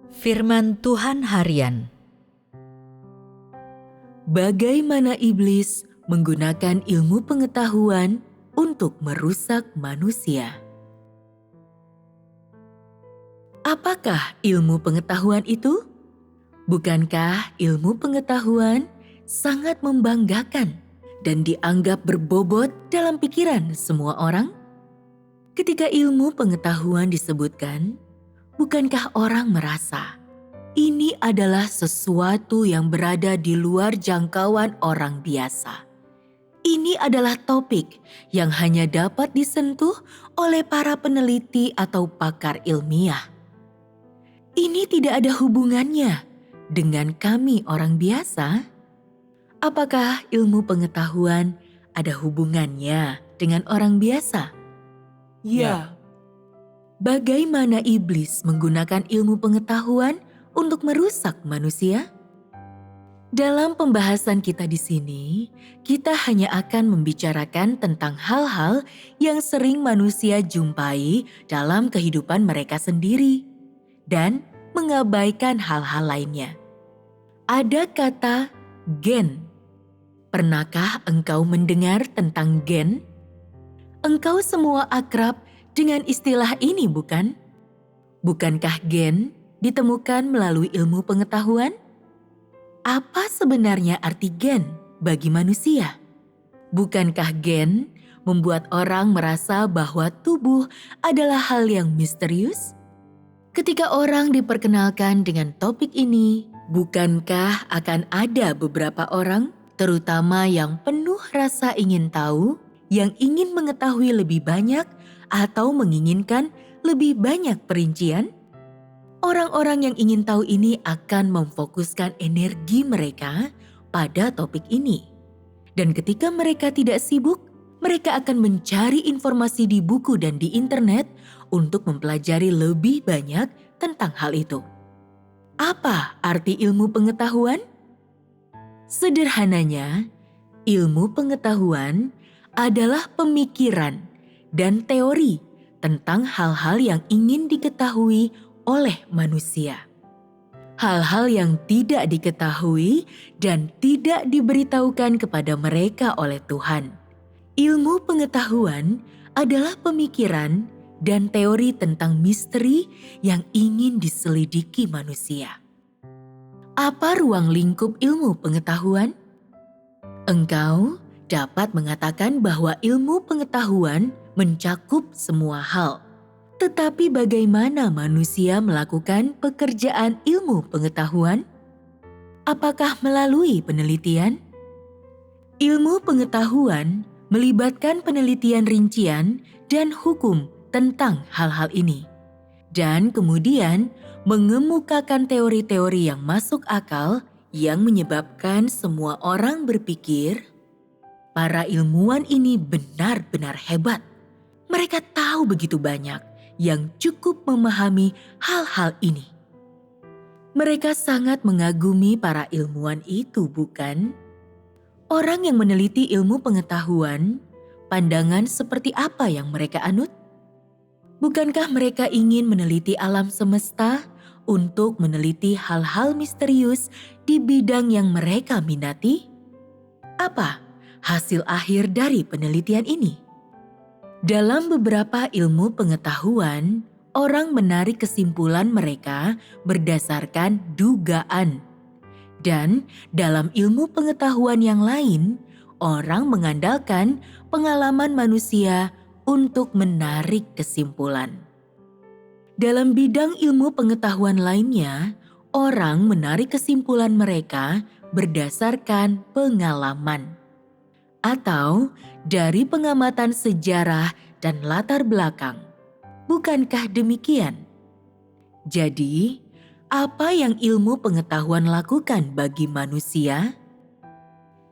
Firman Tuhan Harian. Bagaimana iblis menggunakan ilmu pengetahuan untuk merusak manusia? Apakah ilmu pengetahuan itu? Bukankah ilmu pengetahuan sangat membanggakan dan dianggap berbobot dalam pikiran semua orang? Ketika ilmu pengetahuan disebutkan, bukankah orang merasa ini adalah sesuatu yang berada di luar jangkauan orang biasa? Ini adalah topik yang hanya dapat disentuh oleh para peneliti atau pakar ilmiah. Ini tidak ada hubungannya dengan kami orang biasa. Apakah ilmu pengetahuan ada hubungannya dengan orang biasa? Ya. Bagaimana iblis menggunakan ilmu pengetahuan untuk merusak manusia? Dalam pembahasan kita di sini, kita hanya akan membicarakan tentang hal-hal yang sering manusia jumpai dalam kehidupan mereka sendiri dan mengabaikan hal-hal lainnya. Ada kata gen. Pernahkah engkau mendengar tentang gen? Engkau semua akrab dengan istilah ini, bukan? Bukankah gen ditemukan melalui ilmu pengetahuan? Apa sebenarnya arti gen bagi manusia? Bukankah gen membuat orang merasa bahwa tubuh adalah hal yang misterius? Ketika orang diperkenalkan dengan topik ini, bukankah akan ada beberapa orang, terutama yang penuh rasa ingin tahu, yang ingin mengetahui lebih banyak atau menginginkan lebih banyak perincian? Orang-orang yang ingin tahu ini akan memfokuskan energi mereka pada topik ini. Dan ketika mereka tidak sibuk, mereka akan mencari informasi di buku dan di internet untuk mempelajari lebih banyak tentang hal itu. Apa arti ilmu pengetahuan? Sederhananya, ilmu pengetahuan adalah pemikiran dan teori tentang hal-hal yang ingin diketahui oleh manusia. Hal-hal yang tidak diketahui dan tidak diberitahukan kepada mereka oleh Tuhan. Ilmu pengetahuan adalah pemikiran dan teori tentang misteri yang ingin diselidiki manusia. Apa ruang lingkup ilmu pengetahuan? Engkau dapat mengatakan bahwa ilmu pengetahuan mencakup semua hal. Tetapi bagaimana manusia melakukan pekerjaan ilmu pengetahuan? Apakah melalui penelitian? Ilmu pengetahuan melibatkan penelitian rincian dan hukum tentang hal-hal ini. Dan kemudian mengemukakan teori-teori yang masuk akal yang menyebabkan semua orang berpikir, para ilmuwan ini benar-benar hebat. Mereka tahu begitu banyak yang cukup memahami hal-hal ini. Mereka sangat mengagumi para ilmuwan itu, bukan? Orang yang meneliti ilmu pengetahuan, pandangan seperti apa yang mereka anut? Bukankah mereka ingin meneliti alam semesta untuk meneliti hal-hal misterius di bidang yang mereka minati? Apa hasil akhir dari penelitian ini? Dalam beberapa ilmu pengetahuan, orang menarik kesimpulan mereka berdasarkan dugaan. Dan dalam ilmu pengetahuan yang lain, orang mengandalkan pengalaman manusia untuk menarik kesimpulan. Dalam bidang ilmu pengetahuan lainnya, orang menarik kesimpulan mereka berdasarkan pengalaman atau dari pengamatan sejarah dan latar belakang. Bukankah demikian? Jadi, apa yang ilmu pengetahuan lakukan bagi manusia?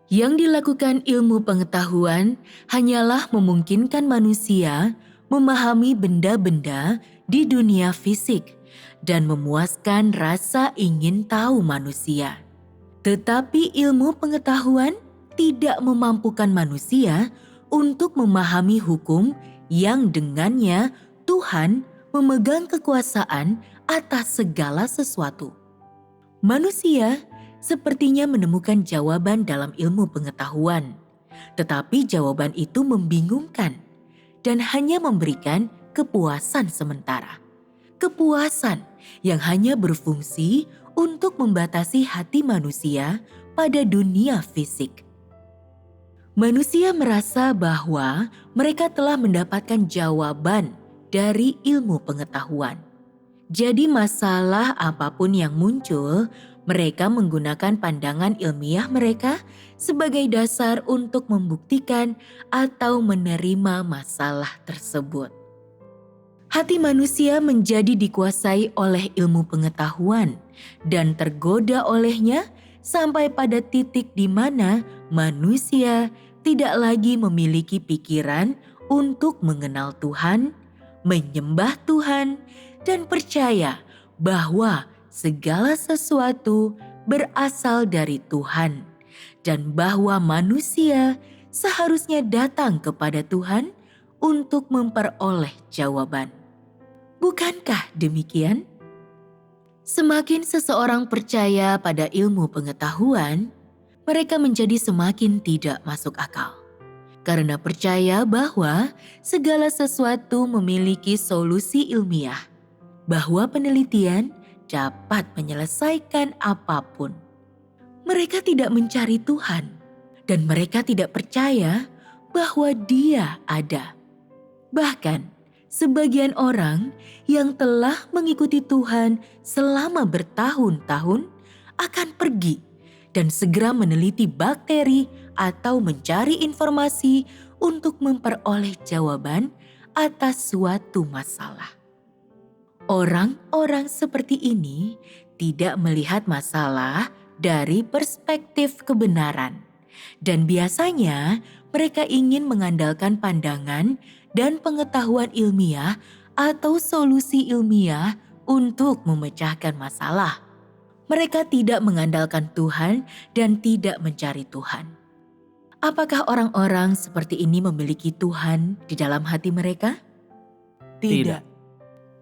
Yang dilakukan ilmu pengetahuan hanyalah memungkinkan manusia memahami benda-benda di dunia fisik dan memuaskan rasa ingin tahu manusia. Tetapi ilmu pengetahuan tidak memampukan manusia untuk memahami hukum yang dengannya Tuhan memegang kekuasaan atas segala sesuatu. Manusia sepertinya menemukan jawaban dalam ilmu pengetahuan, tetapi jawaban itu membingungkan dan hanya memberikan kepuasan sementara. Kepuasan yang hanya berfungsi untuk membatasi hati manusia pada dunia fisik. Manusia merasa bahwa mereka telah mendapatkan jawaban dari ilmu pengetahuan. Jadi masalah apapun yang muncul, mereka menggunakan pandangan ilmiah mereka sebagai dasar untuk membuktikan atau menerima masalah tersebut. Hati manusia menjadi dikuasai oleh ilmu pengetahuan dan tergoda olehnya sampai pada titik di mana manusia tidak lagi memiliki pikiran untuk mengenal Tuhan, menyembah Tuhan, dan percaya bahwa segala sesuatu berasal dari Tuhan dan bahwa manusia seharusnya datang kepada Tuhan untuk memperoleh jawaban. Bukankah demikian? Semakin seseorang percaya pada ilmu pengetahuan, mereka menjadi semakin tidak masuk akal. Karena percaya bahwa segala sesuatu memiliki solusi ilmiah, bahwa penelitian dapat menyelesaikan apapun. Mereka tidak mencari Tuhan, dan mereka tidak percaya bahwa Dia ada. Bahkan, sebagian orang yang telah mengikuti Tuhan selama bertahun-tahun akan pergi dan segera meneliti bakteri atau mencari informasi untuk memperoleh jawaban atas suatu masalah. Orang-orang seperti ini tidak melihat masalah dari perspektif kebenaran, dan biasanya mereka ingin mengandalkan pandangan dan pengetahuan ilmiah atau solusi ilmiah untuk memecahkan masalah. Mereka tidak mengandalkan Tuhan dan tidak mencari Tuhan. Apakah orang-orang seperti ini memiliki Tuhan di dalam hati mereka? Tidak.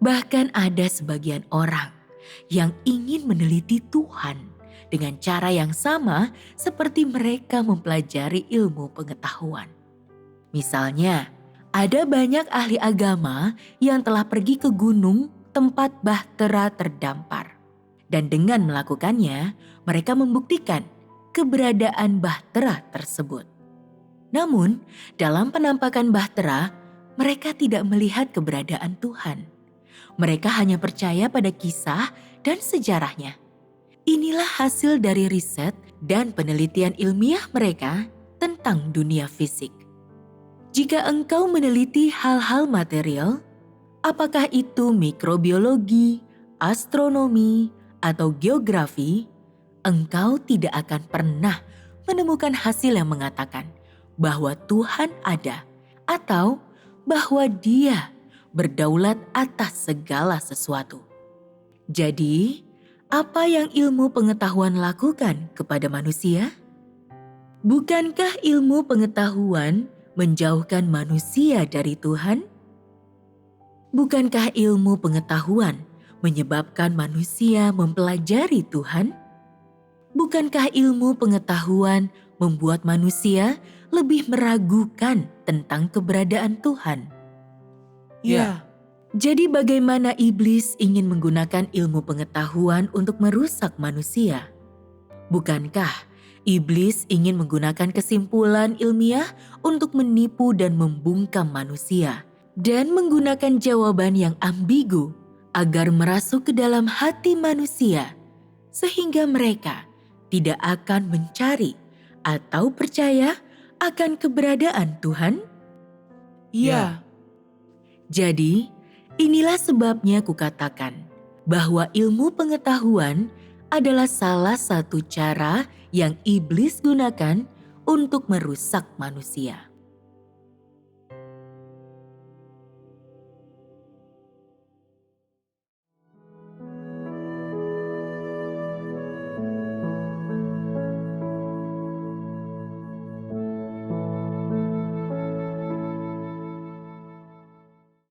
Bahkan ada sebagian orang yang ingin meneliti Tuhan dengan cara yang sama seperti mereka mempelajari ilmu pengetahuan. Misalnya, ada banyak ahli agama yang telah pergi ke gunung tempat bahtera terdampar. Dan dengan melakukannya, mereka membuktikan keberadaan bahtera tersebut. Namun, dalam penampakan bahtera, mereka tidak melihat keberadaan Tuhan. Mereka hanya percaya pada kisah dan sejarahnya. Inilah hasil dari riset dan penelitian ilmiah mereka tentang dunia fisik. Jika engkau meneliti hal-hal material, apakah itu mikrobiologi, astronomi, atau geografi, engkau tidak akan pernah menemukan hasil yang mengatakan bahwa Tuhan ada atau bahwa Dia berdaulat atas segala sesuatu. Jadi, apa yang ilmu pengetahuan lakukan kepada manusia? Bukankah ilmu pengetahuan menjauhkan manusia dari Tuhan? Bukankah ilmu pengetahuan menyebabkan manusia mempelajari Tuhan? Bukankah ilmu pengetahuan membuat manusia lebih meragukan tentang keberadaan Tuhan? Ya. Jadi bagaimana iblis ingin menggunakan ilmu pengetahuan untuk merusak manusia? Bukankah iblis ingin menggunakan kesimpulan ilmiah untuk menipu dan membungkam manusia dan menggunakan jawaban yang ambigu agar merasuk ke dalam hati manusia sehingga mereka tidak akan mencari atau percaya akan keberadaan Tuhan? Ya. Jadi, inilah sebabnya kukatakan bahwa ilmu pengetahuan adalah salah satu cara yang iblis gunakan untuk merusak manusia.